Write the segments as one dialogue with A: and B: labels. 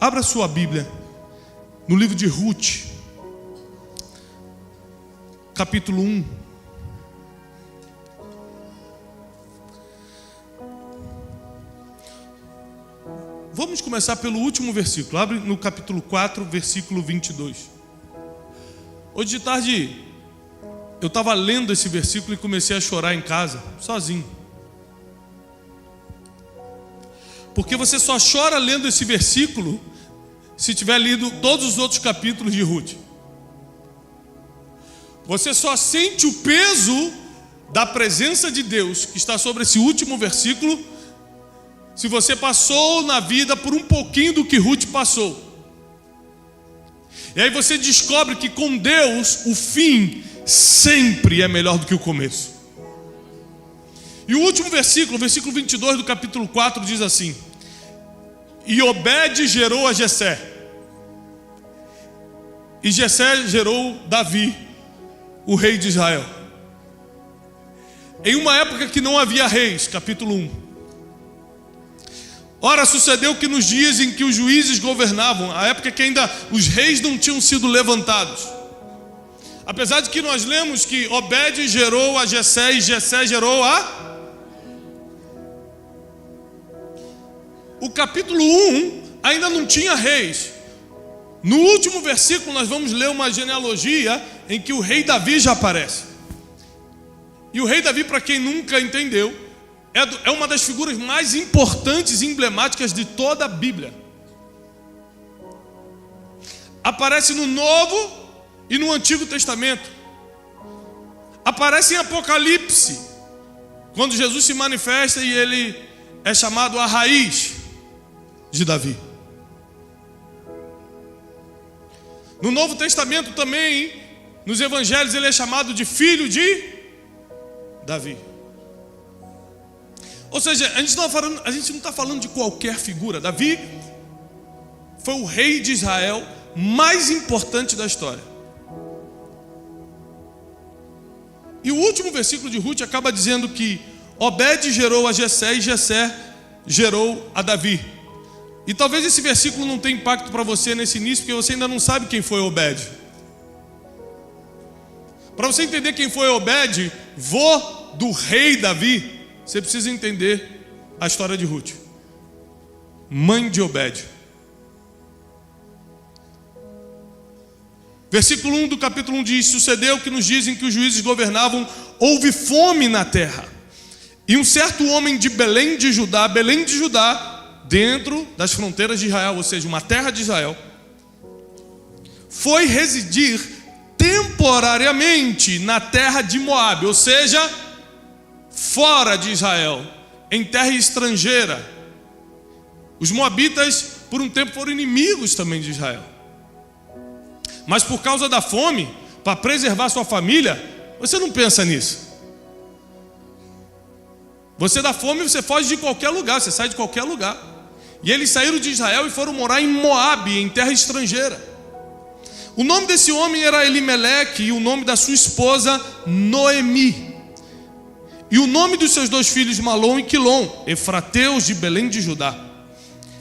A: Abra sua Bíblia no livro de Ruth, capítulo 1. Vamos começar pelo último versículo. Abre no capítulo 4, versículo 22. Hoje de tarde eu estava lendo esse versículo e comecei a chorar em casa, sozinho. Porque você só chora lendo esse versículo se tiver lido todos os outros capítulos de Ruth. Você só sente o peso da presença de Deus que está sobre esse último versículo se você passou na vida por um pouquinho do que Ruth passou. E aí você descobre que com Deus o fim sempre é melhor do que o começo. E o último versículo, o versículo 22 do capítulo 4 diz assim: e Obed gerou a Jessé, e Jessé gerou Davi, o rei de Israel. Em uma época que não havia reis, capítulo 1. Ora, sucedeu que nos dias em que os juízes governavam, a época que ainda os reis não tinham sido levantados, apesar de que nós lemos que Obed gerou a Jessé e Jessé gerou a... O capítulo 1 ainda não tinha reis. No último versículo nós vamos ler uma genealogia em que o rei Davi já aparece. E o rei Davi, para quem nunca entendeu, é uma das figuras mais importantes e emblemáticas de toda a Bíblia. Aparece no Novo e no Antigo Testamento. Aparece em Apocalipse, quando Jesus se manifesta e ele é chamado a raiz de Davi. No Novo Testamento também, nos Evangelhos, ele é chamado de filho de Davi. Ou seja, a gente não está falando de qualquer figura. Davi foi o rei de Israel mais importante da história. E o último versículo de Ruth acaba dizendo que Obed gerou a Jessé e Jessé gerou a Davi. E talvez esse versículo não tenha impacto para você nesse início, porque você ainda não sabe quem foi Obed. Para você entender quem foi Obed, vô do rei Davi, você precisa entender a história de Ruth, mãe de Obed. Versículo 1 do capítulo 1 diz: sucedeu que nos dias em que os juízes governavam, houve fome na terra. E um certo homem de Belém de Judá, dentro das fronteiras de Israel, ou seja, uma terra de Israel, foi residir temporariamente na terra de Moabe, ou seja, fora de Israel, em terra estrangeira. Os moabitas por um tempo foram inimigos também de Israel, mas por causa da fome, para preservar sua família, você não pensa nisso. Você dá fome, você foge de qualquer lugar, você sai de qualquer lugar. E eles saíram de Israel e foram morar em Moabe, em terra estrangeira. O nome desse homem era Elimeleque e o nome da sua esposa Noemi. E o nome dos seus dois filhos Malom e Quilom, efrateus de Belém de Judá.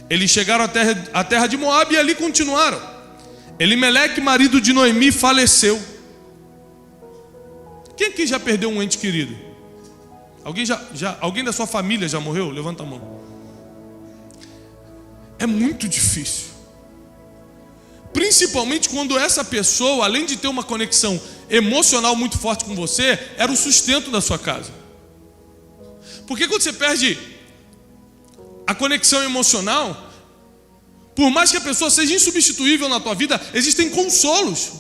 A: Eles chegaram à terra de Moabe e ali continuaram. Elimeleque, marido de Noemi, faleceu. Quem aqui já perdeu um ente querido? Alguém da sua família já morreu? Levanta a mão. É muito difícil, principalmente quando essa pessoa, além de ter uma conexão emocional muito forte com você, era o sustento da sua casa. Porque quando você perde a conexão emocional, por mais que a pessoa seja insubstituível na tua vida, existem consolos.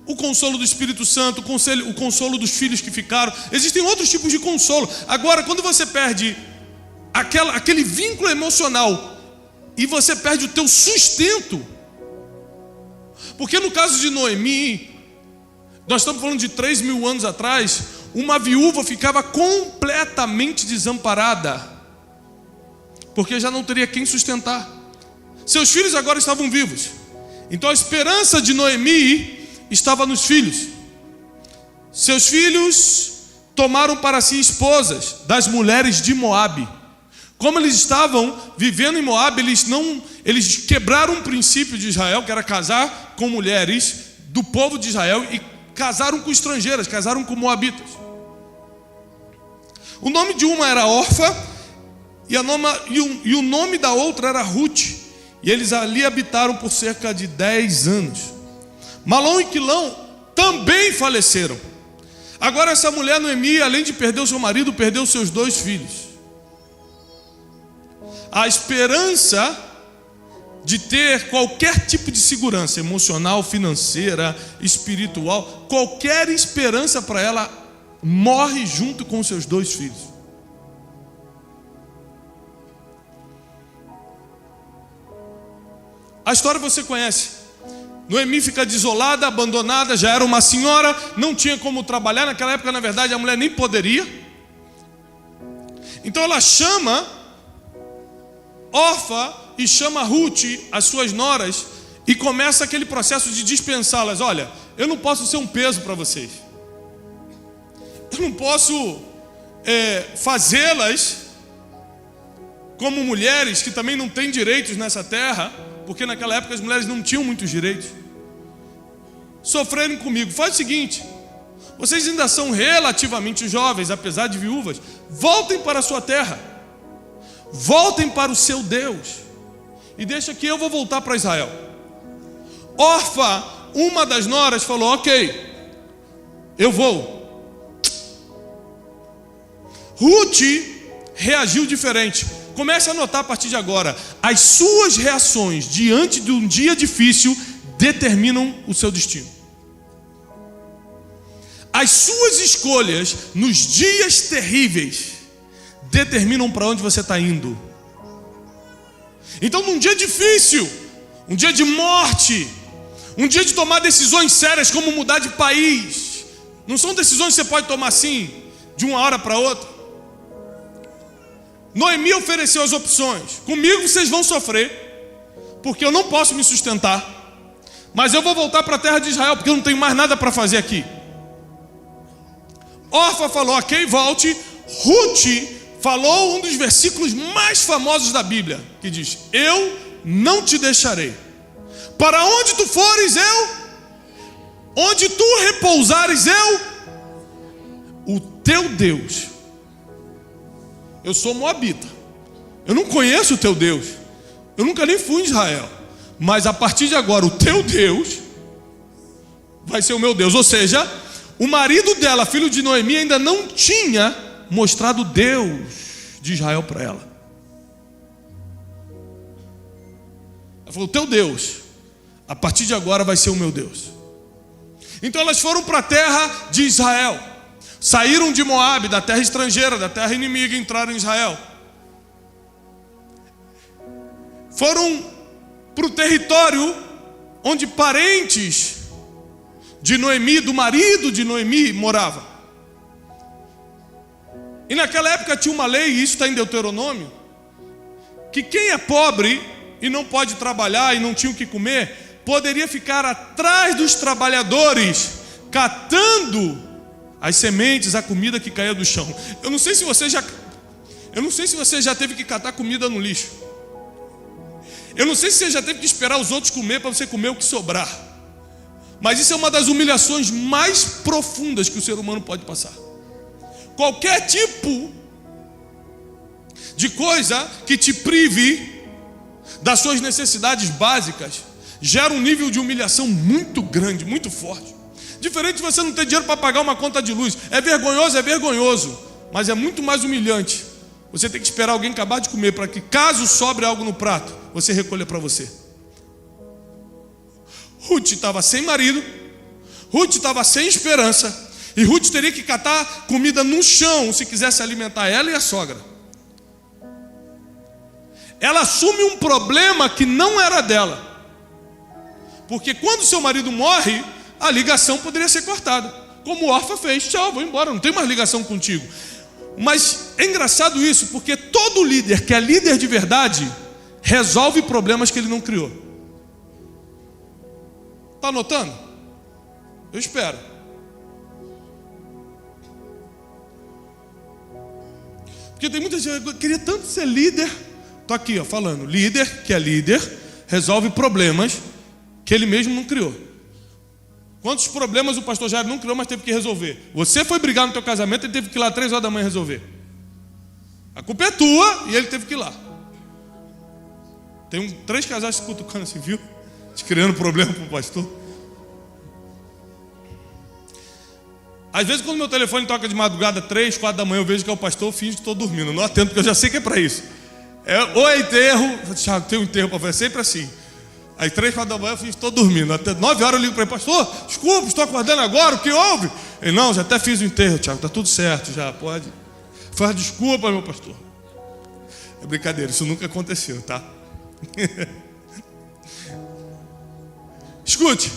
A: O consolo do Espírito Santo, o consolo dos filhos que ficaram. Existem outros tipos de consolo. Agora, quando você perde aquele vínculo emocional e você perde o teu sustento, porque no caso de Noemi, nós estamos falando de 3.000 anos atrás, uma viúva ficava completamente desamparada, porque já não teria quem sustentar. Seus filhos agora estavam vivos, então a esperança de Noemi estava nos filhos. Seus filhos tomaram para si esposas das mulheres de Moabe, Como eles estavam vivendo em Moabe, eles quebraram um princípio de Israel, que era casar com mulheres do povo de Israel, e casaram com estrangeiras, casaram com moabitas. O nome de uma era Orfa, e o nome da outra era Ruth. E eles ali habitaram por cerca de 10 anos. Malom e Quilão também faleceram. Agora essa mulher, Noemi, além de perder o seu marido, perdeu seus 2 filhos. A esperança de ter qualquer tipo de segurança emocional, financeira, espiritual, qualquer esperança para ela, morre junto com seus 2 filhos. A história você conhece. Noemi fica desolada, abandonada, já era uma senhora, não tinha como trabalhar. Naquela época, na verdade, a mulher nem poderia. Então ela chama Orfa e chama Ruth, as suas noras, e começa aquele processo de dispensá-las. Olha, eu não posso ser um peso para vocês. Eu não posso fazê-las como mulheres que também não têm direitos nessa terra, porque naquela época as mulheres não tinham muitos direitos, sofrerem comigo. Faz o seguinte: vocês ainda são relativamente jovens, apesar de viúvas, voltem para a sua terra, voltem para o seu Deus, e deixa que eu vou voltar para Israel. Orfa, uma das noras, falou: ok, eu vou. Ruth reagiu diferente. Comece a notar a partir de agora: as suas reações diante de um dia difícil determinam o seu destino. As suas escolhas nos dias terríveis determinam para onde você está indo. Então, num dia difícil, um dia de morte, um dia de tomar decisões sérias como mudar de país, não são decisões que você pode tomar assim, de uma hora para outra. Noemi ofereceu as opções: comigo vocês vão sofrer, porque eu não posso me sustentar, mas eu vou voltar para a terra de Israel, porque eu não tenho mais nada para fazer aqui. Orfa falou: ok, volte. Ruth falou um dos versículos mais famosos da Bíblia, que diz: eu não te deixarei. Para onde tu fores, onde tu repousares, o teu Deus. Eu sou moabita, eu não conheço o teu Deus, eu nunca nem fui em Israel, mas a partir de agora o teu Deus vai ser o meu Deus. Ou seja, o marido dela, filho de Noemi, ainda não tinha mostrado Deus de Israel para ela. Ela falou: o teu Deus, a partir de agora vai ser o meu Deus. Então elas foram para a terra de Israel, saíram de Moabe, da terra estrangeira, da terra inimiga, e entraram em Israel. Foram para o território onde parentes de Noemi, do marido de Noemi, moravam. E naquela época tinha uma lei, e isso está em Deuteronômio, que quem é pobre e não pode trabalhar e não tinha o que comer, poderia ficar atrás dos trabalhadores, catando as sementes, a comida que caía do chão. Eu não sei se você já teve que catar comida no lixo. Eu não sei se você já teve que esperar os outros comer para você comer o que sobrar. Mas isso é uma das humilhações mais profundas que o ser humano pode passar. Qualquer tipo de coisa que te prive das suas necessidades básicas gera um nível de humilhação muito grande, muito forte. Diferente de você não ter dinheiro para pagar uma conta de luz. É vergonhoso, mas é muito mais humilhante você ter que esperar alguém acabar de comer para que, caso sobre algo no prato, você recolha para você. Ruth estava sem marido, Ruth estava sem esperança, e Ruth teria que catar comida no chão se quisesse alimentar ela e a sogra. Ela assume um problema que não era dela, porque quando seu marido morre, a ligação poderia ser cortada, como Orfa fez: tchau, vou embora, não tenho mais ligação contigo. Mas é engraçado isso, porque todo líder que é líder de verdade resolve problemas que ele não criou. Está notando? Eu espero. Porque tem muita gente que queria tanto ser líder. Estou aqui, ó, falando. Líder, que é líder, resolve problemas que ele mesmo não criou. Quantos problemas o pastor Jair não criou, mas teve que resolver? Você foi brigar no teu casamento, ele teve que ir lá 3 horas da manhã resolver. A culpa é tua e ele teve que ir lá. Tem 3 casais se cutucando assim, viu? Criando problema para o pastor. Às vezes quando meu telefone toca de madrugada 3, 4 da manhã, eu vejo que é o pastor, eu finjo que estou dormindo. Não atendo, porque eu já sei que é para isso. Ou é enterro, Thiago, tem um enterro para fazer, sempre assim. Aí 3, 4 da manhã eu finjo que estou dormindo. Até 9 horas eu ligo para ele, pastor, desculpa, estou acordando agora, o que houve? Ele, não, já até fiz o enterro, Thiago, está tudo certo, já pode. Faz desculpa, meu pastor. É brincadeira, isso nunca aconteceu, tá? Escute,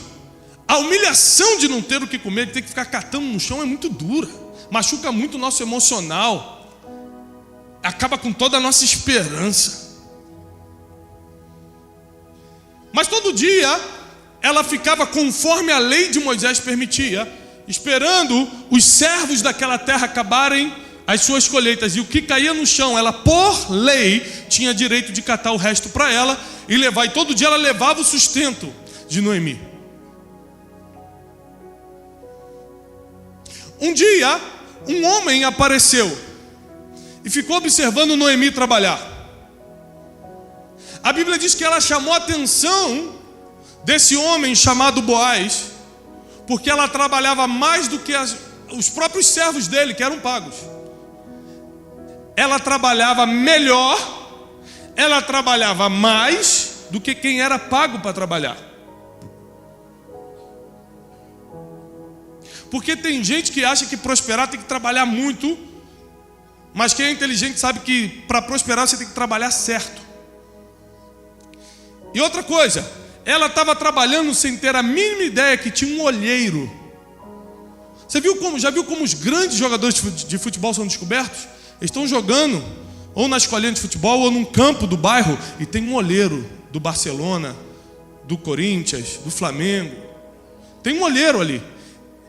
A: a humilhação de não ter o que comer, de ter que ficar catando no chão é muito dura, machuca muito o nosso emocional, acaba com toda a nossa esperança. Mas todo dia ela ficava conforme a lei de Moisés permitia, esperando os servos daquela terra acabarem as suas colheitas, e o que caía no chão, ela por lei tinha direito de catar o resto para ela e levar, e todo dia ela levava o sustento de Noemi. Um dia, um homem apareceu e ficou observando Noemi trabalhar. A Bíblia diz que ela chamou a atenção desse homem chamado Boaz, porque ela trabalhava mais do que os próprios servos dele, que eram pagos. Ela trabalhava melhor, ela trabalhava mais do que quem era pago para trabalhar. Porque tem gente que acha que prosperar tem que trabalhar muito, mas quem é inteligente sabe que para prosperar você tem que trabalhar certo. E outra coisa, ela estava trabalhando sem ter a mínima ideia que tinha um olheiro. Você já viu como os grandes jogadores de futebol são descobertos? Eles estão jogando ou na escolinha de futebol ou num campo do bairro e tem um olheiro do Barcelona, do Corinthians, do Flamengo. Tem um olheiro ali.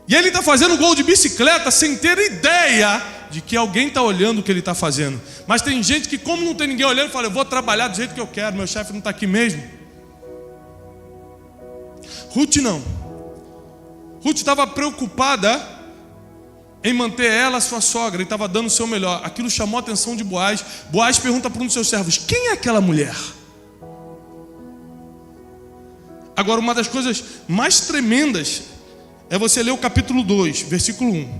A: E ele está fazendo gol de bicicleta sem ter ideia de que alguém está olhando o que ele está fazendo. Mas tem gente que, como não tem ninguém olhando, fala, eu vou trabalhar do jeito que eu quero, meu chefe não está aqui mesmo. Ruth não. Ruth estava preocupada em manter ela, sua sogra, e estava dando o seu melhor. Aquilo chamou a atenção de Boaz. Boaz pergunta para um dos seus servos, quem é aquela mulher? Agora, uma das coisas mais tremendas é você ler o capítulo 2, versículo 1.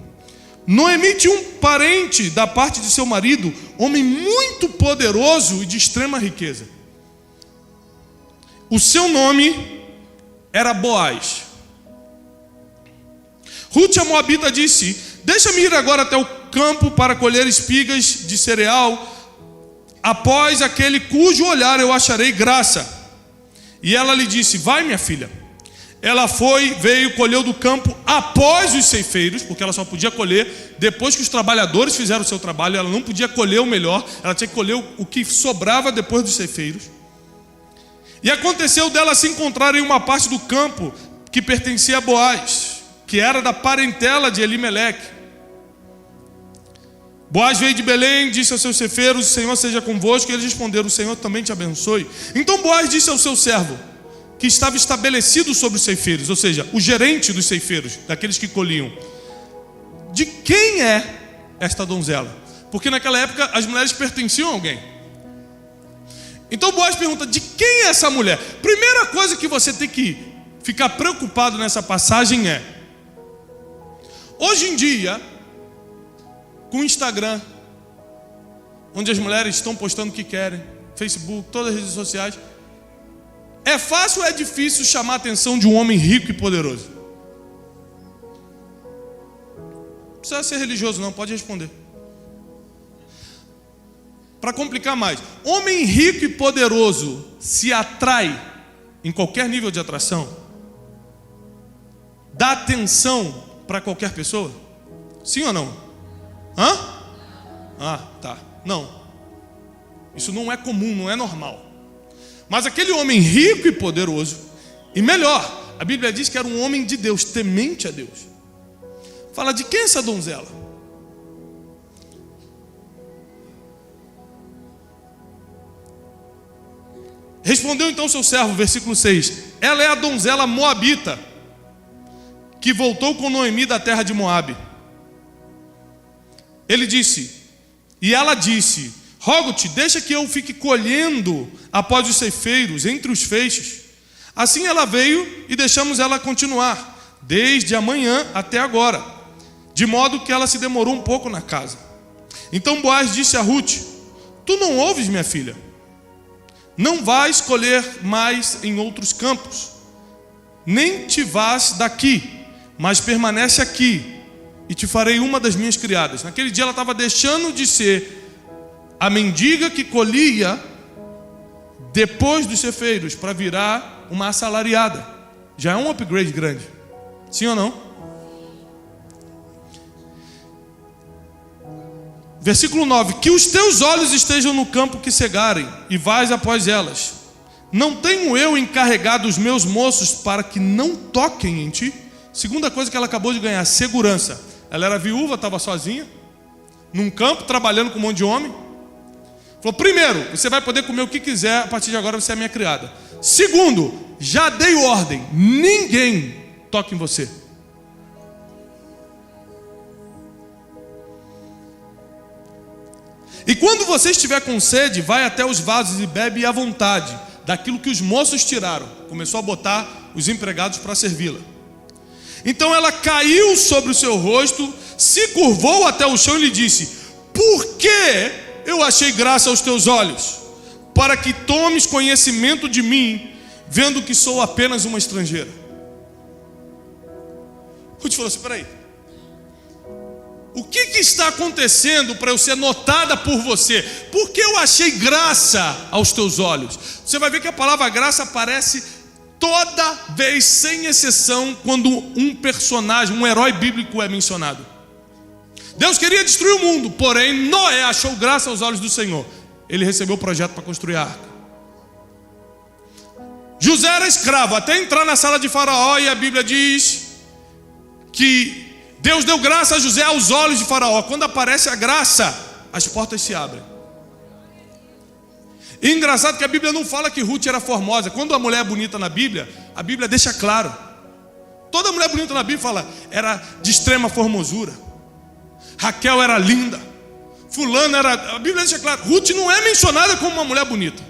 A: Noemi tinha um parente da parte de seu marido, homem muito poderoso e de extrema riqueza. O seu nome era Boaz. Ruth, a moabita, disse, deixa-me ir agora até o campo para colher espigas de cereal, após aquele cujo olhar eu acharei graça. E ela lhe disse, vai, minha filha. Ela foi, veio, colheu do campo após os ceifeiros, porque ela só podia colher depois que os trabalhadores fizeram o seu trabalho. Ela não podia colher o melhor, ela tinha que colher o que sobrava depois dos ceifeiros. E aconteceu dela se encontrar em uma parte do campo que pertencia a Boaz, que era da parentela de Elimeleque. Boaz veio de Belém, disse aos seus ceifeiros, o Senhor seja convosco. E eles responderam, o Senhor também te abençoe. Então Boaz disse ao seu servo, que estava estabelecido sobre os ceifeiros, ou seja, o gerente dos ceifeiros, daqueles que colhiam, de quem é esta donzela? Porque naquela época as mulheres pertenciam a alguém. Então Boaz pergunta, de quem é essa mulher? Primeira coisa que você tem que ficar preocupado nessa passagem é, hoje em dia, com o Instagram, onde as mulheres estão postando o que querem, Facebook, todas as redes sociais, é fácil ou é difícil chamar a atenção de um homem rico e poderoso? Não precisa ser religioso não, pode responder. Para complicar mais, homem rico e poderoso se atrai em qualquer nível de atração? Dá atenção para qualquer pessoa? Sim ou não? Hã? Ah, tá. Não. Isso não é comum, não é normal. Mas aquele homem rico e poderoso, e melhor, a Bíblia diz que era um homem de Deus, temente a Deus. Fala, de quem é essa donzela? Respondeu então seu servo, versículo 6: ela é a donzela moabita, que voltou com Noemi da terra de Moabe. Ele disse, e ela disse: rogo-te, deixa que eu fique colhendo após os ceifeiros, entre os feixes. Assim ela veio e deixamos ela continuar, desde amanhã até agora, de modo que ela se demorou um pouco na casa. Então Boaz disse a Ruth: tu não ouves, minha filha? Não vais colher mais em outros campos, nem te vás daqui, mas permanece aqui, e te farei uma das minhas criadas. Naquele dia ela estava deixando de ser a mendiga que colhia depois dos ceifeiros para virar uma assalariada. Já é um upgrade grande, sim ou não? Versículo 9: que os teus olhos estejam no campo que cegarem, e vais após elas. Não tenho eu encarregado os meus moços para que não toquem em ti? Segunda coisa que ela acabou de ganhar: segurança. Ela era viúva, estava sozinha, num campo, trabalhando com um monte de homem. Falou: primeiro, você vai poder comer o que quiser, a partir de agora você é minha criada. Segundo, já dei ordem, ninguém toque em você. E quando você estiver com sede, vai até os vasos e bebe à vontade daquilo que os moços tiraram. Começou a botar os empregados para servi-la. Então ela caiu sobre o seu rosto, se curvou até o chão e lhe disse: por que eu achei graça aos teus olhos, para que tomes conhecimento de mim, vendo que sou apenas uma estrangeira? Ruth falou assim: peraí, o que está acontecendo para eu ser notada por você? Por que eu achei graça aos teus olhos? Você vai ver que a palavra graça aparece toda vez, sem exceção, quando um personagem, um herói bíblico é mencionado. Deus queria destruir o mundo, porém Noé achou graça aos olhos do Senhor. Ele recebeu o projeto para construir a arca. José era escravo até entrar na sala de Faraó, e a Bíblia diz que Deus deu graça a José aos olhos de Faraó. Quando aparece a graça, as portas se abrem. E engraçado que a Bíblia não fala que Ruth era formosa. Quando a mulher é bonita na Bíblia, a Bíblia deixa claro. Toda mulher bonita na Bíblia fala, era de extrema formosura. Raquel era linda. Fulano era... A Bíblia deixa claro, Ruth não é mencionada como uma mulher bonita.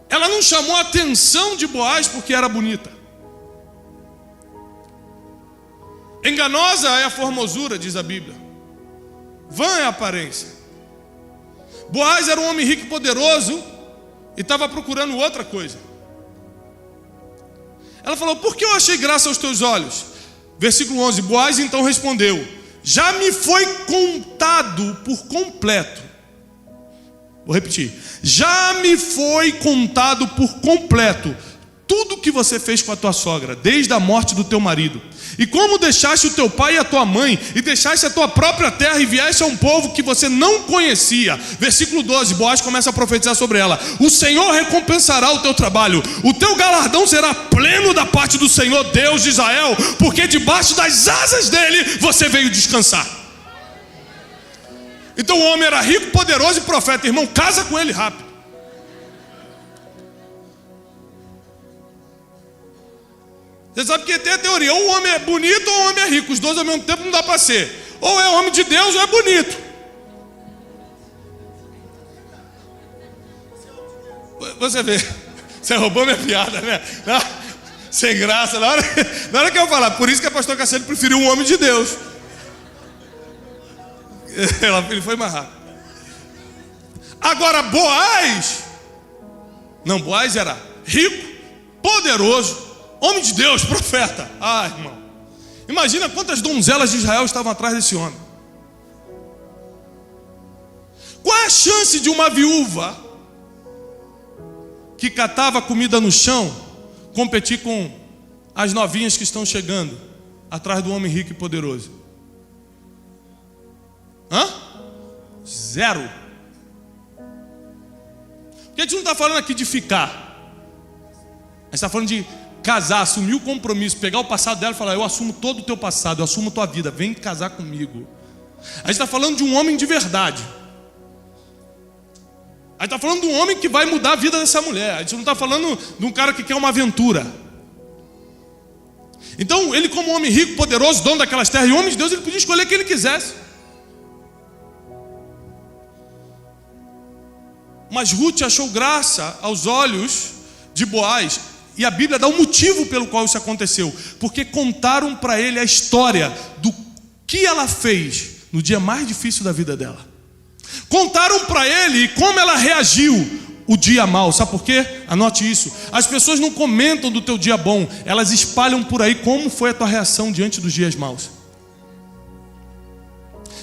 A: Ela não chamou a atenção de Boaz porque era bonita. Enganosa é a formosura, diz a Bíblia. Vã é a aparência. Boaz era um homem rico e poderoso e estava procurando outra coisa. Ela falou: por que eu achei graça aos teus olhos? Versículo 11: Boaz então respondeu: já me foi contado por completo. Vou repetir: já me foi contado por completo tudo que você fez com a tua sogra, desde a morte do teu marido, e como deixaste o teu pai e a tua mãe, e deixaste a tua própria terra, e vieste a um povo que você não conhecia. Versículo 12, Boaz começa a profetizar sobre ela: o Senhor recompensará o teu trabalho, o teu galardão será pleno da parte do Senhor Deus de Israel, porque debaixo das asas dele você veio descansar. Então o homem era rico, poderoso e profeta. Irmão, casa com ele rápido. Você sabe que tem a teoria: ou o homem é bonito ou o homem é rico. Os dois ao mesmo tempo não dá para ser. Ou é homem de Deus ou é bonito. Você vê, você roubou minha piada, né? Sem graça. Na hora que eu falar, por isso que a pastor Cassiano preferiu um homem de Deus. Ele foi mais rápido. Agora Boaz, não, Boaz era rico, poderoso, homem de Deus, profeta. Ah, irmão, imagina quantas donzelas de Israel estavam atrás desse homem. Qual é a chance de uma viúva que catava comida no chão competir com as novinhas que estão chegando atrás do homem rico e poderoso? Zero. Porque a gente não está falando aqui de ficar, a gente está falando de casar, assumir o compromisso, pegar o passado dela e falar: eu assumo todo o teu passado, eu assumo a tua vida, vem casar comigo. A gente está falando de um homem de verdade. Aí está falando de um homem que vai mudar a vida dessa mulher. A gente não está falando de um cara que quer uma aventura. Então, ele como homem rico, poderoso, dono daquelas terras e homem de Deus, ele podia escolher quem ele quisesse. Mas Ruth achou graça aos olhos de Boaz. E a Bíblia dá um motivo pelo qual isso aconteceu. Porque contaram para ele a história do que ela fez no dia mais difícil da vida dela. Contaram para ele como ela reagiu o dia mal. Sabe por quê? Anote isso. As pessoas não comentam do teu dia bom. Elas espalham por aí como foi a tua reação diante dos dias maus.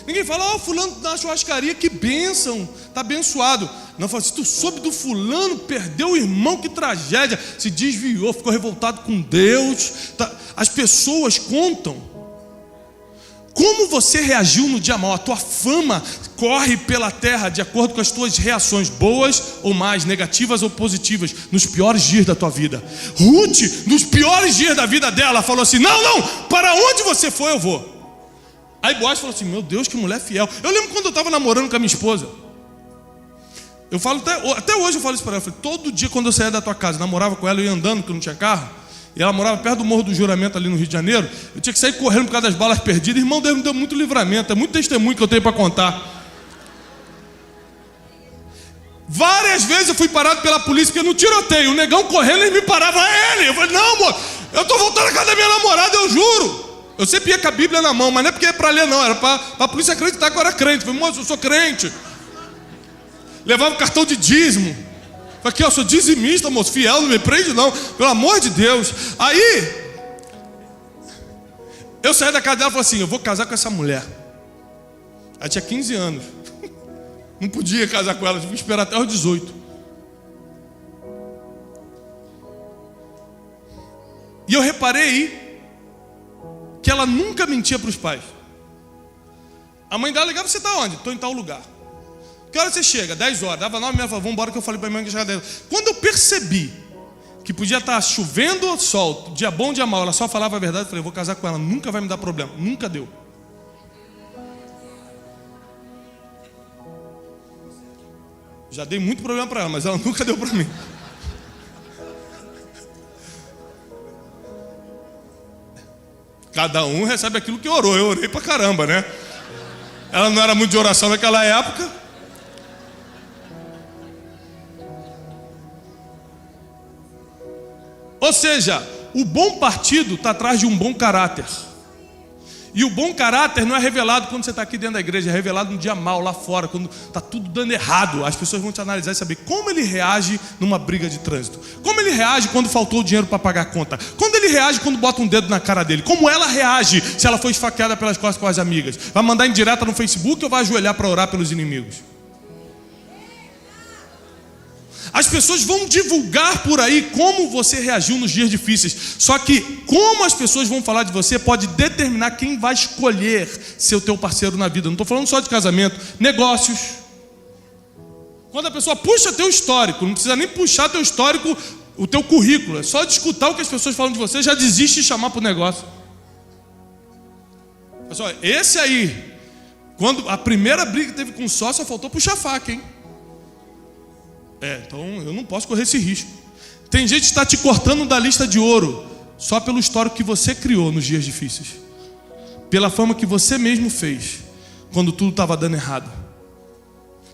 A: Ninguém fala, fulano na churrascaria, que bênção, está abençoado. Não, fala, se tu soube do fulano, perdeu o irmão, que tragédia. Se desviou, ficou revoltado com Deus. As pessoas contam como você reagiu no dia mau. A tua fama corre pela terra de acordo com as tuas reações, boas ou mais, negativas ou positivas, nos piores dias da tua vida. Ruth, nos piores dias da vida dela, falou assim, não, para onde você for eu vou. Aí Boaz falou assim, meu Deus, que mulher fiel. Eu lembro quando eu estava namorando com a minha esposa. Eu falo, até hoje eu falo isso para ela. Eu falei, todo dia quando eu saía da tua casa, namorava com ela, eu ia andando, porque eu não tinha carro. E ela morava perto do Morro do Juramento, ali no Rio de Janeiro. Eu tinha que sair correndo por causa das balas perdidas. Irmão, Deus me deu muito livramento, é muito testemunho que eu tenho para contar. Várias vezes eu fui parado pela polícia, porque no tiroteio, o negão correndo, ele me parava, ele. Eu falei, não, amor, eu estou voltando a casa da minha namorada, eu juro. Eu sempre ia com a Bíblia na mão, mas não é porque é para ler não, era para a polícia acreditar que eu era crente. Eu falei, moço, eu sou crente. Levava o cartão de dízimo. Falei, eu sou dizimista, moço, fiel, não me prende não, pelo amor de Deus. Aí, eu saí da casa dela e falei assim, eu vou casar com essa mulher. Ela tinha 15 anos. Não podia casar com ela, tive que esperar até os 18. E eu reparei que ela nunca mentia para os pais. A mãe dela ligava, você está onde? Estou em tal lugar. Que hora você chega? 10 horas. Dava 9, minha falou, vamos embora que eu falei para a mãe que chegava 10. Quando eu percebi que podia estar chovendo ou sol, dia bom, dia mau, ela só falava a verdade, eu falei, eu vou casar com ela, nunca vai me dar problema. Nunca deu. Já dei muito problema para ela, mas ela nunca deu para mim. Cada um recebe aquilo que orou. Eu orei pra caramba, né? Ela não era muito de oração naquela época. Ou seja, o bom partido está atrás de um bom caráter. E o bom caráter não é revelado quando você está aqui dentro da igreja, é revelado no dia mau, lá fora, quando está tudo dando errado. As pessoas vão te analisar e saber como ele reage numa briga de trânsito. Como ele reage quando faltou o dinheiro para pagar a conta. Como ele reage quando bota um dedo na cara dele. Como ela reage se ela foi esfaqueada pelas costas com as amigas. Vai mandar indireta no Facebook ou vai ajoelhar para orar pelos inimigos? As pessoas vão divulgar por aí como você reagiu nos dias difíceis. Só que como as pessoas vão falar de você pode determinar quem vai escolher ser o teu parceiro na vida. Não estou falando só de casamento, negócios. Quando a pessoa puxa teu histórico, não precisa nem puxar teu histórico, o teu currículo. É só de escutar o que as pessoas falam de você, já desiste de chamar para o negócio. Pessoal, esse aí, quando a primeira briga que teve com o sócio, só faltou puxar a faca, hein? Então eu não posso correr esse risco. Tem gente que está te cortando da lista de ouro só pelo histórico que você criou nos dias difíceis, pela fama que você mesmo fez quando tudo estava dando errado.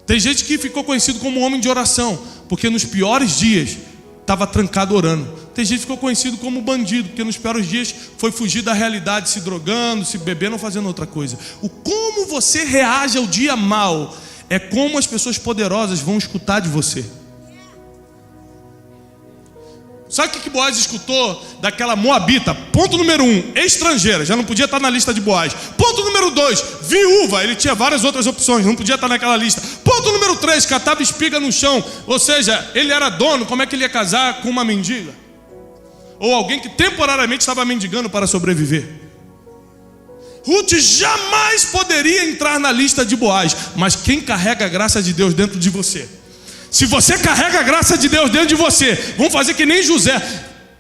A: Tem gente que ficou conhecido como homem de oração porque nos piores dias estava trancado orando. Tem gente que ficou conhecido como bandido porque nos piores dias foi fugir da realidade, se drogando, se bebendo ou fazendo outra coisa. O como você reage ao dia mau é como as pessoas poderosas vão escutar de você. Sabe o que Boaz escutou daquela moabita? Ponto número 1, estrangeira, já não podia estar na lista de Boaz. Ponto número 2, viúva, ele tinha várias outras opções, não podia estar naquela lista. Ponto número 3, catava espiga no chão, ou seja, ele era dono, como é que ele ia casar com uma mendiga? Ou alguém que temporariamente estava mendigando para sobreviver. Ruth jamais poderia entrar na lista de Boaz, mas quem carrega a graça de Deus dentro de você? Se você carrega a graça de Deus dentro de você, vamos fazer que nem José.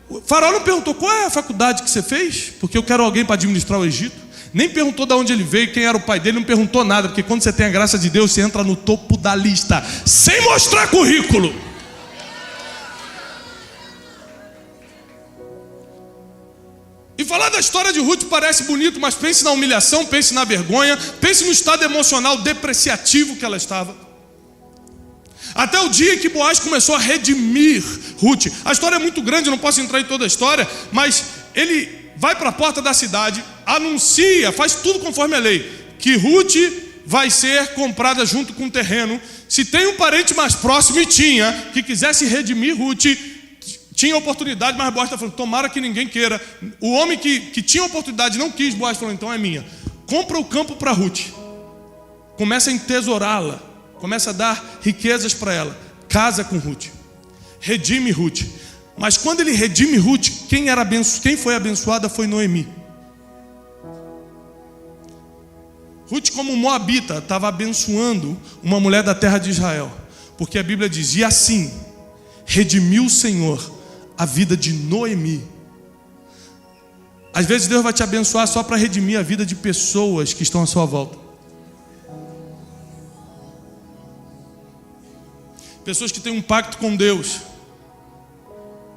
A: O faraó não perguntou qual é a faculdade que você fez, porque eu quero alguém para administrar o Egito. Nem perguntou de onde ele veio, quem era o pai dele, não perguntou nada, porque quando você tem a graça de Deus, você entra no topo da lista, sem mostrar currículo. E falar da história de Ruth parece bonito, mas pense na humilhação, pense na vergonha, pense no estado emocional depreciativo que ela estava. Até o dia que Boaz começou a redimir Ruth. A história é muito grande, eu não posso entrar em toda a história, mas ele vai para a porta da cidade, anuncia, faz tudo conforme a lei, que Ruth vai ser comprada junto com o terreno. Se tem um parente mais próximo, e tinha, que quisesse redimir Ruth, tinha oportunidade, mas Boaz está falando, tomara que ninguém queira. O homem que tinha oportunidade não quis, Boaz falou, então é minha. Compra o campo para Ruth, começa a entesourá-la, começa a dar riquezas para ela, casa com Ruth, redime Ruth. Mas quando ele redime Ruth, quem foi abençoada foi Noemi. Ruth, como moabita, estava abençoando uma mulher da terra de Israel, porque a Bíblia diz, e assim redimiu o Senhor a vida de Noemi. Às vezes Deus vai te abençoar só para redimir a vida de pessoas que estão à sua volta. Pessoas que têm um pacto com Deus,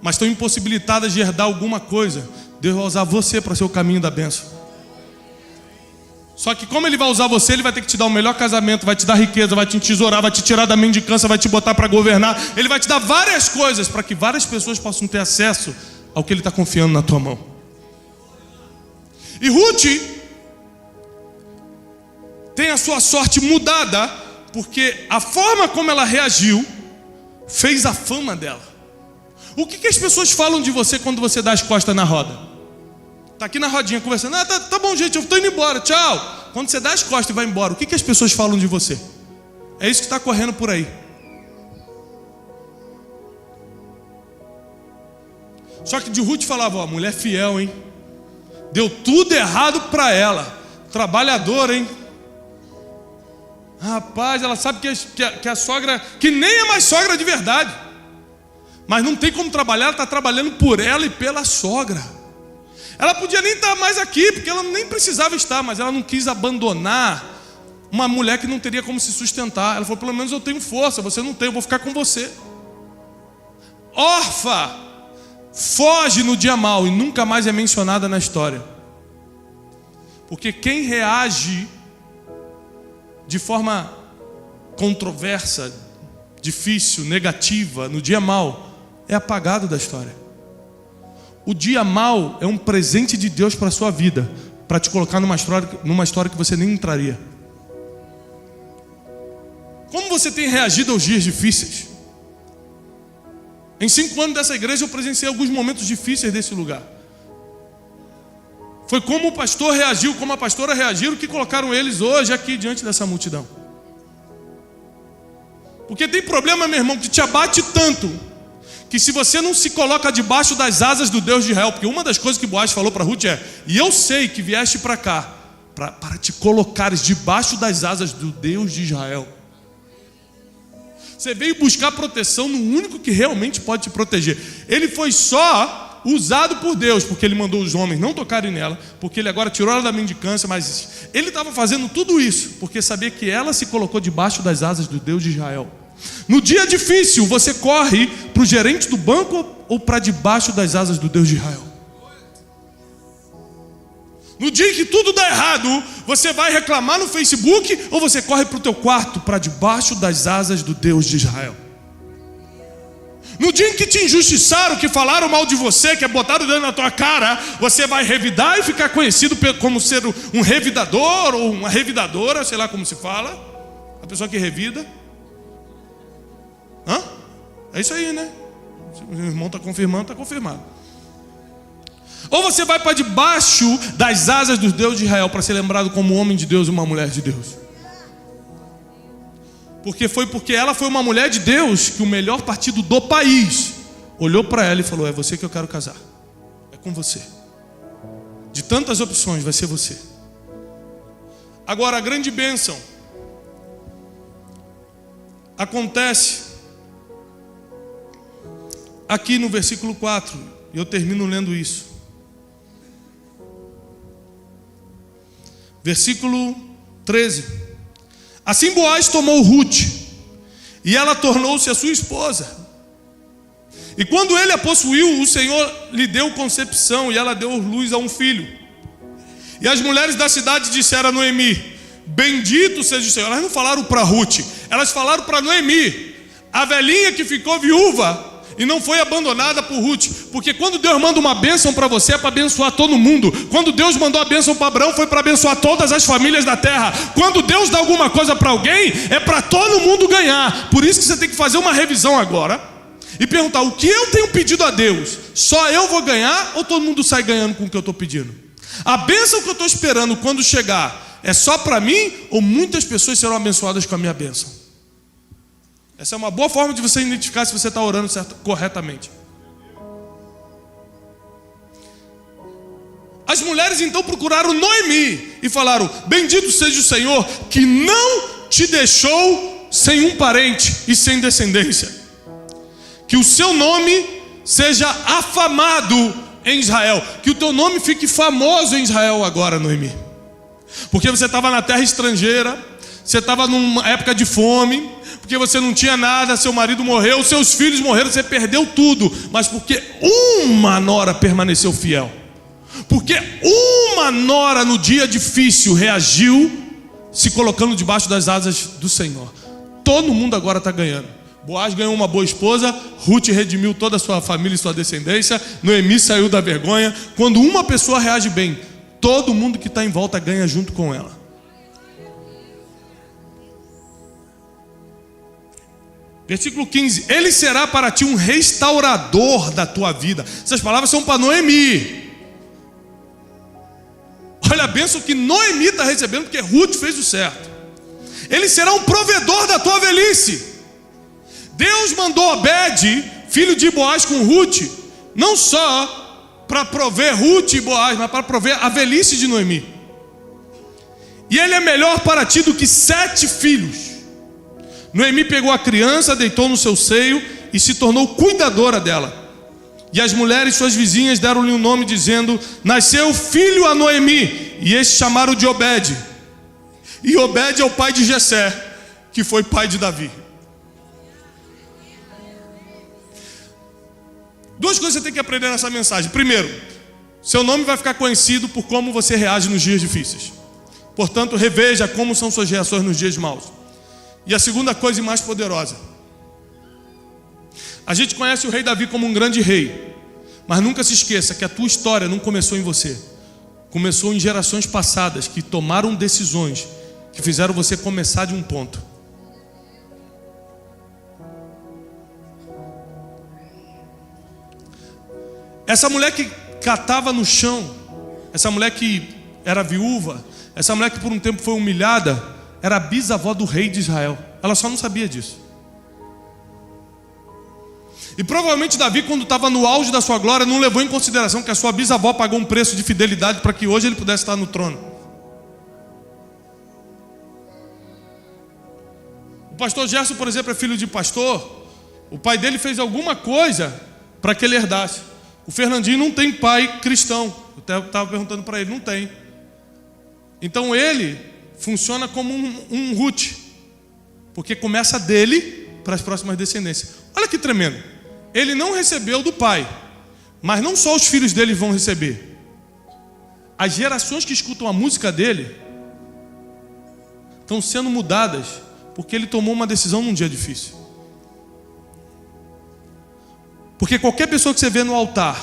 A: mas estão impossibilitadas de herdar alguma coisa. Deus vai usar você para ser o caminho da bênção. Só que como Ele vai usar você, Ele vai ter que te dar o melhor casamento, vai te dar riqueza, vai te entesourar, vai te tirar da mendicância, vai te botar para governar. Ele vai te dar várias coisas para que várias pessoas possam ter acesso ao que Ele está confiando na tua mão. E Ruth tem a sua sorte mudada, porque a forma como ela reagiu fez a fama dela. O que as pessoas falam de você quando você dá as costas na roda? Está aqui na rodinha conversando, tá bom gente, eu estou indo embora, tchau. Quando você dá as costas e vai embora, o que as pessoas falam de você? É isso que está correndo por aí. Só que de Ruth falava, ó, mulher fiel, hein? Deu tudo errado para ela. Trabalhadora, hein? Rapaz, ela sabe que a sogra, que nem é mais sogra de verdade, mas não tem como trabalhar, ela está trabalhando por ela e pela sogra. Ela podia nem estar mais aqui, porque ela nem precisava estar, mas ela não quis abandonar uma mulher que não teria como se sustentar. Ela falou, pelo menos eu tenho força, você não tem, eu vou ficar com você. Órfã foge no dia mau e nunca mais é mencionada na história. Porque quem reage de forma controversa, difícil, negativa, no dia mau, é apagado da história. O dia mau é um presente de Deus para a sua vida, para te colocar numa história que você nem entraria. Como você tem reagido aos dias difíceis? Em 5 anos dessa igreja eu presenciei alguns momentos difíceis desse lugar. Foi como o pastor reagiu, como a pastora reagiram, que colocaram eles hoje aqui diante dessa multidão. Porque tem problema, meu irmão, que te abate tanto, que se você não se coloca debaixo das asas do Deus de Israel, porque uma das coisas que Boaz falou para Ruth é, e eu sei que vieste para cá, para te colocares debaixo das asas do Deus de Israel. Você veio buscar proteção no único que realmente pode te proteger. Ele foi só usado por Deus, porque Ele mandou os homens não tocarem nela, porque Ele agora tirou ela da mendicância, mas Ele estava fazendo tudo isso, porque sabia que ela se colocou debaixo das asas do Deus de Israel. No dia difícil, você corre para o gerente do banco ou para debaixo das asas do Deus de Israel? No dia que tudo dá errado, você vai reclamar no Facebook ou você corre para o teu quarto, para debaixo das asas do Deus de Israel? No dia em que te injustiçaram, que falaram mal de você, que botaram o dedo na tua cara, você vai revidar e ficar conhecido como ser um revidador ou uma revidadora, sei lá como se fala, a pessoa que revida. Hã? É isso aí, né? O irmão está confirmando, está confirmado. Ou você vai para debaixo das asas do Deus de Israel para ser lembrado como um homem de Deus e uma mulher de Deus. Porque ela foi uma mulher de Deus que o melhor partido do país olhou para ela e falou, é você que eu quero casar. É com você. De tantas opções, vai ser você. Agora, a grande bênção acontece aqui no versículo 4, e eu termino lendo isso. Versículo 13. Assim Boaz tomou Ruth, e ela tornou-se a sua esposa. E quando ele a possuiu, o Senhor lhe deu concepção, e ela deu luz a um filho. E as mulheres da cidade disseram a Noemi: bendito seja o Senhor. Elas não falaram para Ruth, elas falaram para Noemi, a velhinha que ficou viúva e não foi abandonada por Ruth. Porque quando Deus manda uma bênção para você, é para abençoar todo mundo. Quando Deus mandou a bênção para Abraão, foi para abençoar todas as famílias da terra. Quando Deus dá alguma coisa para alguém, é para todo mundo ganhar. Por isso que você tem que fazer uma revisão agora e perguntar: o que eu tenho pedido a Deus, só eu vou ganhar ou todo mundo sai ganhando com o que eu estou pedindo? A bênção que eu estou esperando quando chegar é só para mim, ou muitas pessoas serão abençoadas com a minha bênção? Essa é uma boa forma de você identificar se você está orando corretamente. As mulheres então procuraram Noemi e falaram: bendito seja o Senhor que não te deixou sem um parente e sem descendência. Que o seu nome seja afamado em Israel. Que o teu nome fique famoso em Israel agora, Noemi. Porque você estava na terra estrangeira, você estava numa época de fome, porque você não tinha nada, seu marido morreu, seus filhos morreram, você perdeu tudo. Mas porque uma nora permaneceu fiel, porque uma nora no dia difícil reagiu, se colocando debaixo das asas do Senhor, todo mundo agora está ganhando. Boaz ganhou uma boa esposa, Ruth redimiu toda a sua família e sua descendência, Noemi saiu da vergonha. Quando uma pessoa reage bem, todo mundo que está em volta ganha junto com ela. Versículo 15: ele será para ti um restaurador da tua vida. Essas palavras são para Noemi. Olha a bênção que Noemi está recebendo, porque Ruth fez o certo. Ele será um provedor da tua velhice. Deus mandou Obed, filho de Boaz, com Ruth, não só para prover Ruth e Boaz, mas para prover a velhice de Noemi. E ele é melhor para ti do que 7 filhos. Noemi pegou a criança, deitou no seu seio e se tornou cuidadora dela. E as mulheres, suas vizinhas, deram-lhe um nome, dizendo: nasceu filho a Noemi. E estes chamaram de Obed. E Obed é o pai de Jessé, que foi pai de Davi. Duas coisas você tem que aprender nessa mensagem. Primeiro, seu nome vai ficar conhecido por como você reage nos dias difíceis. Portanto, reveja como são suas reações nos dias maus. E a segunda coisa e mais poderosa: a gente conhece o rei Davi como um grande rei, mas nunca se esqueça que a tua história não começou em você. Começou em gerações passadas que tomaram decisões que fizeram você começar de um ponto. Essa mulher que catava no chão, essa mulher que era viúva, essa mulher que por um tempo foi humilhada, era a bisavó do rei de Israel. Ela só não sabia disso. E provavelmente Davi, quando estava no auge da sua glória, não levou em consideração que a sua bisavó pagou um preço de fidelidade para que hoje ele pudesse estar no trono. O pastor Gerson, por exemplo, é filho de pastor. O pai dele fez alguma coisa para que ele herdasse. O Fernandinho não tem pai cristão. Eu estava perguntando para ele, não tem. Então ele funciona como um Ruth, porque começa dele para as próximas descendências. Olha que tremendo. Ele não recebeu do pai, mas não só os filhos dele vão receber. As gerações que escutam a música dele estão sendo mudadas, porque ele tomou uma decisão num dia difícil. Porque qualquer pessoa que você vê no altar,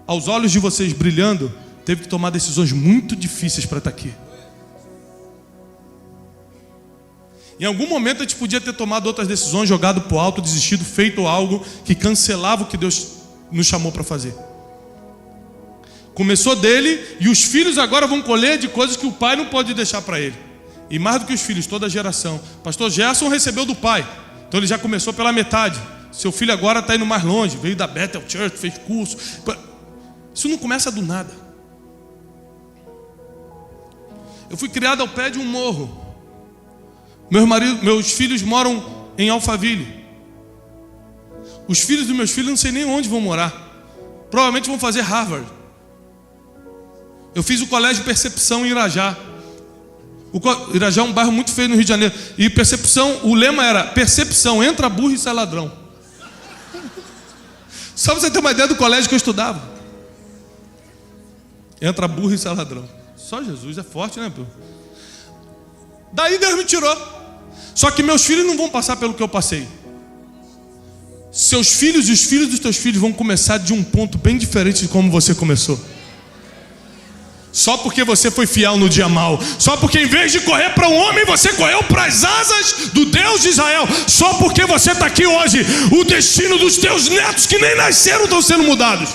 A: aos olhos de vocês brilhando, teve que tomar decisões muito difíceis para estar aqui. Em algum momento a gente podia ter tomado outras decisões, jogado para o alto, desistido, feito algo que cancelava o que Deus nos chamou para fazer. Começou dele, e os filhos agora vão colher de coisas que o pai não pode deixar para ele. E mais do que os filhos, toda a geração. Pastor Gerson recebeu do pai, então ele já começou pela metade. Seu filho agora está indo mais longe, veio da Bethel Church, fez curso. Isso não começa do nada. Eu fui criado ao pé de um morro. Meus filhos moram em Alphaville. Os filhos dos meus filhos não sei nem onde vão morar. Provavelmente vão fazer Harvard. Eu fiz o colégio Percepção em Irajá. Irajá é um bairro muito feio no Rio de Janeiro. E percepção, o lema era: percepção, entra burro e sai ladrão. Só pra você ter uma ideia do colégio que eu estudava. Entra burro e sai ladrão. Só Jesus é forte, né, pô? Daí Deus me tirou. Só que meus filhos não vão passar pelo que eu passei. Seus filhos e os filhos dos teus filhos vão começar de um ponto bem diferente de como você começou. Só porque você foi fiel no dia mau. Só porque em vez de correr para um homem, você correu para as asas do Deus de Israel. Só porque você está aqui hoje, o destino dos teus netos que nem nasceram estão sendo mudados.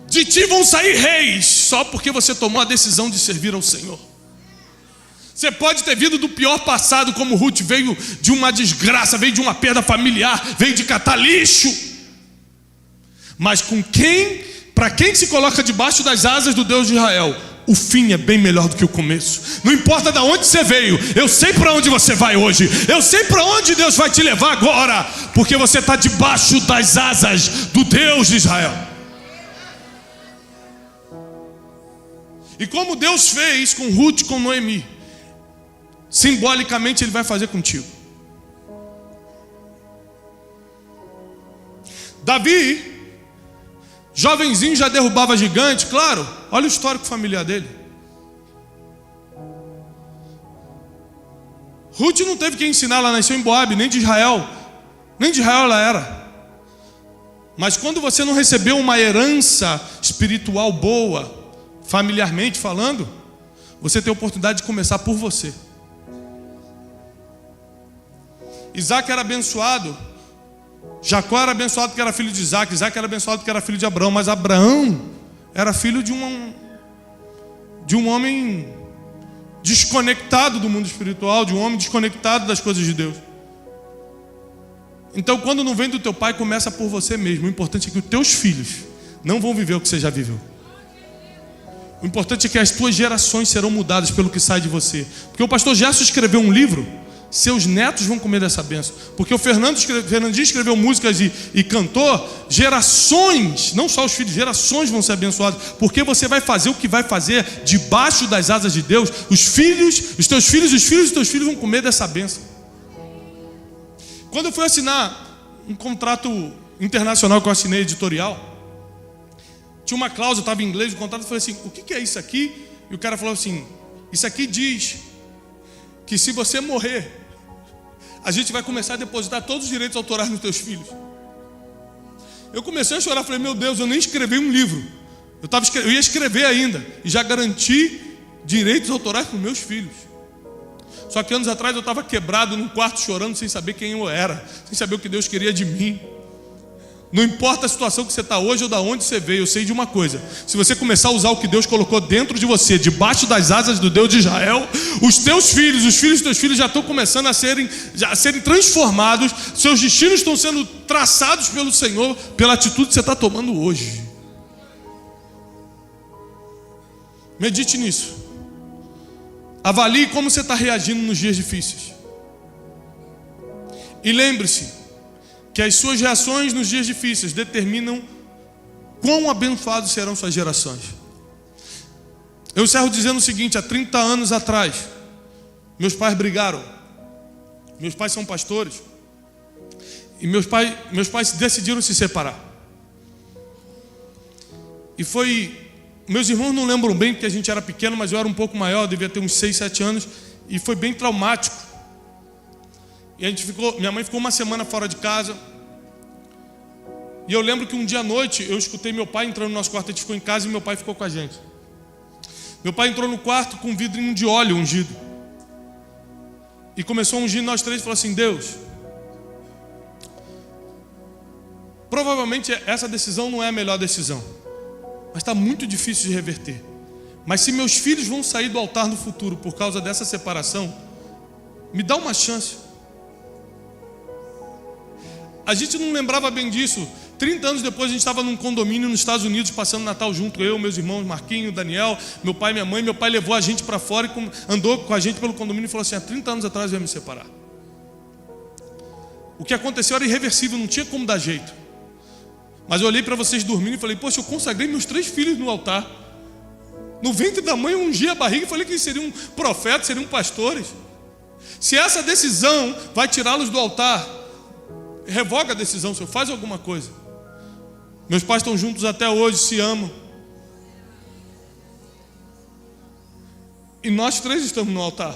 A: De ti vão sair reis. Só porque você tomou a decisão de servir ao Senhor. Você pode ter vindo do pior passado, como Ruth veio de uma desgraça, veio de uma perda familiar, veio de catar lixo. Mas para quem se coloca debaixo das asas do Deus de Israel, o fim é bem melhor do que o começo. Não importa de onde você veio, eu sei para onde você vai hoje, eu sei para onde Deus vai te levar agora, porque você está debaixo das asas do Deus de Israel. E como Deus fez com Ruth, com Noemi, simbolicamente Ele vai fazer contigo. Davi, jovenzinho, já derrubava gigante, claro. Olha o histórico familiar dele. Ruth não teve quem ensinar, ela nasceu em Moabe, nem de Israel. Nem de Israel ela era. Mas quando você não recebeu uma herança espiritual boa, familiarmente falando, você tem a oportunidade de começar por você. Isaac era abençoado. Jacó era abençoado porque era filho de Isaac. Isaac era abençoado porque era filho de Abraão. Mas Abraão era filho de um homem desconectado do mundo espiritual, de um homem desconectado das coisas de Deus. Então, quando não vem do teu pai, começa por você mesmo. O importante é que os teus filhos não vão viver o que você já viveu. O importante é que as tuas gerações serão mudadas pelo que sai de você. Porque o pastor Gerson escreveu um livro, seus netos vão comer dessa bênção. Porque o Fernandinho escreveu músicas e cantou. Gerações, não só os filhos, gerações vão ser abençoadas. Porque você vai fazer o que vai fazer debaixo das asas de Deus. Os teus filhos dos teus filhos vão comer dessa bênção. Quando eu fui assinar um contrato internacional que eu assinei, editorial, tinha uma cláusula, estava em inglês, o contrato, eu falei assim: o que é isso aqui? E o cara falou assim: isso aqui diz que se você morrer, a gente vai começar a depositar todos os direitos autorais nos teus filhos. Eu comecei a chorar, falei: meu Deus, eu nem escrevi um livro. Eu ia escrever ainda, e já garanti direitos autorais para os meus filhos. Só que anos atrás eu estava quebrado num quarto chorando, sem saber quem eu era, sem saber o que Deus queria de mim. Não importa a situação que você está hoje ou de onde você veio, eu sei de uma coisa: se você começar a usar o que Deus colocou dentro de você, debaixo das asas do Deus de Israel, os teus filhos, os filhos dos teus filhos já estão começando a serem transformados, seus destinos estão sendo traçados pelo Senhor, pela atitude que você está tomando hoje. Medite nisso. Avalie como você está reagindo nos dias difíceis. E lembre-se que as suas reações nos dias difíceis determinam quão abençoados serão suas gerações. Eu encerro dizendo o seguinte: há 30 anos atrás, meus pais brigaram. Meus pais são pastores. E meus pais decidiram se separar. E meus irmãos não lembram bem porque a gente era pequeno, mas eu era um pouco maior, devia ter uns 6, 7 anos. E foi bem traumático. E minha mãe ficou uma semana fora de casa. E eu lembro que um dia à noite eu escutei meu pai entrando no nosso quarto. A gente ficou em casa e meu pai ficou com a gente. Meu pai entrou no quarto com um vidrinho de óleo ungido. E começou a ungir nós três e falou assim: Deus, provavelmente essa decisão não é a melhor decisão, mas está muito difícil de reverter. Mas se meus filhos vão sair do altar no futuro por causa dessa separação, me dá uma chance. A gente não lembrava bem disso. 30 anos depois a gente estava num condomínio nos Estados Unidos, passando Natal junto, eu, meus irmãos, Marquinho, Daniel, meu pai e minha mãe. Meu pai levou a gente para fora e andou com a gente pelo condomínio e falou assim: há 30 anos atrás eu ia me separar. O que aconteceu era irreversível, não tinha como dar jeito. Mas eu olhei para vocês dormindo e falei: poxa, eu consagrei meus 3 filhos no altar. No ventre da mãe eu ungi a barriga e falei que eles seriam profetas, seriam pastores. Se essa decisão vai tirá-los do altar, revoga a decisão, Senhor, faz alguma coisa. Meus pais estão juntos até hoje, se amam. E nós três estamos no altar.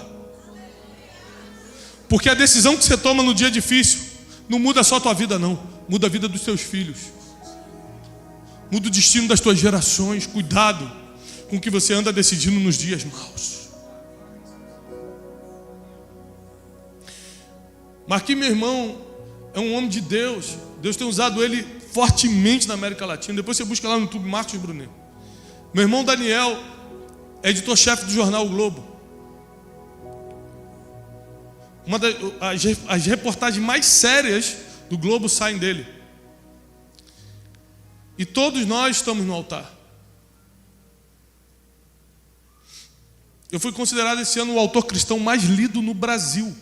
A: Porque a decisão que você toma no dia difícil não muda só a tua vida não, muda a vida dos teus filhos. Muda o destino das tuas gerações. Cuidado com o que você anda decidindo nos dias maus. Marquinhos, meu irmão, é um homem de Deus. Deus tem usado ele fortemente na América Latina. Depois você busca lá no YouTube, Marcos Brunet. Meu irmão Daniel é editor-chefe do jornal O Globo. As reportagens mais sérias do Globo saem dele. E todos nós estamos no altar. Eu fui considerado esse ano o autor cristão mais lido no Brasil.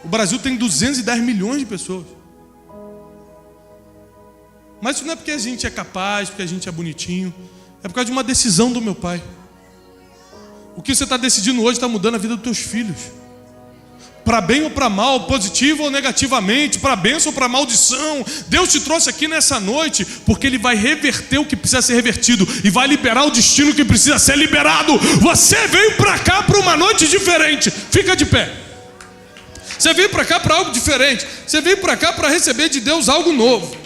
A: O Brasil tem 210 milhões de pessoas. Mas isso não é porque a gente é capaz, porque a gente é bonitinho. É por causa de uma decisão do meu pai. O que você está decidindo hoje está mudando a vida dos teus filhos. Para bem ou para mal, positivo ou negativamente, para bênção ou para maldição. Deus te trouxe aqui nessa noite porque Ele vai reverter o que precisa ser revertido e vai liberar o destino que precisa ser liberado. Você veio para cá para uma noite diferente. Fica de pé. Você veio para cá para algo diferente. Você veio para cá para receber de Deus algo novo.